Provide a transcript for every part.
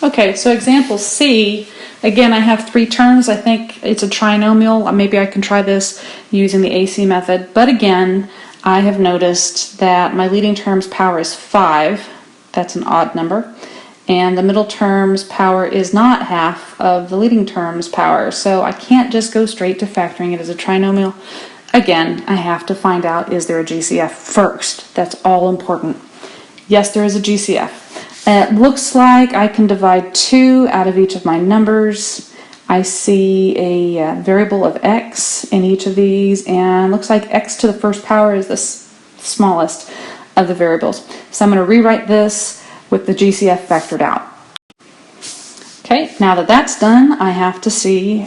Okay, so example C, again I have three terms. I think it's a trinomial. Maybe I can try this using the AC method, but again I have noticed that my leading term's power is 5, that's an odd number, and the middle term's power is not half of the leading term's power, so I can't just go straight to factoring it as a trinomial. Again, I have to find out, is there a GCF first? That's all important. Yes, there is a GCF. It looks like I can divide 2 out of each of my numbers. I see a variable of x in each of these, and looks like x to the first power is the smallest of the variables. So I'm going to rewrite this with the GCF factored out. Okay, now that that's done, I have to see,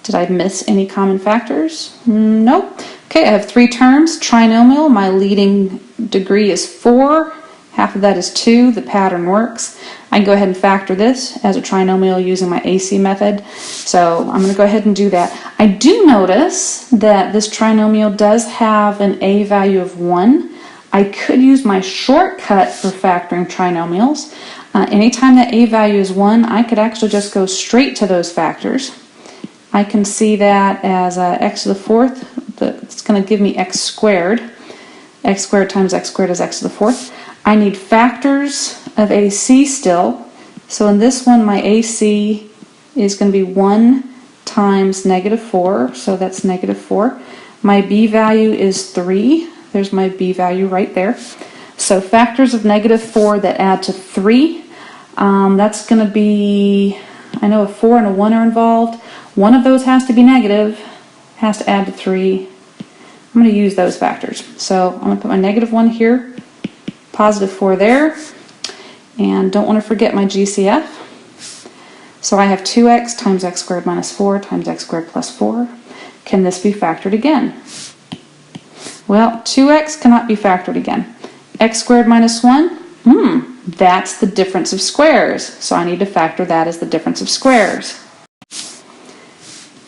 did I miss any common factors? Nope. Okay, I have three terms. Trinomial, my leading degree is 4. Half of that is 2. The pattern works. I can go ahead and factor this as a trinomial using my AC method. So I'm going to go ahead and do that. I do notice that this trinomial does have an a value of 1. I could use my shortcut for factoring trinomials. Anytime that a value is 1, I could actually just go straight to those factors. I can see that as x to the 4th. It's going to give me x squared. X squared times x squared is x to the 4th. I need factors of AC still. So in this one, my AC is going to be 1 times -4. So that's -4. My B value is 3. There's my B value right there. So factors of -4 that add to 3. That's going to be, I know a 4 and a 1 are involved. One of those has to be negative, has to add to 3. I'm going to use those factors. So I'm going to put my -1 here, +4 there, and don't want to forget my GCF. So I have 2x times x squared minus 4 times x squared plus 4. Can this be factored again? Well, 2x cannot be factored again. X squared minus 1, that's the difference of squares. So I need to factor that as the difference of squares.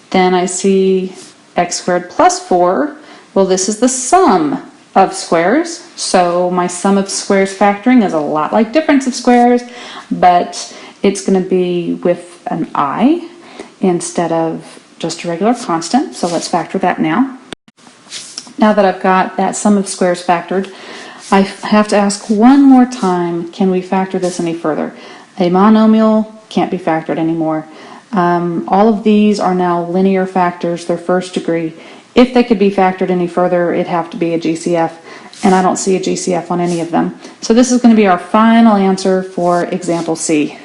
Then I see x squared plus 4. Well, this is the sum of squares. So my sum of squares factoring is a lot like difference of squares, but it's going to be with an I instead of just a regular constant. So let's factor that now. Now that I've got that sum of squares factored, I have to ask one more time, can we factor this any further? A monomial can't be factored anymore. All of these are now linear factors, they're first degree. If they could be factored any further, it'd have to be a GCF, and I don't see a GCF on any of them. So this is going to be our final answer for example C.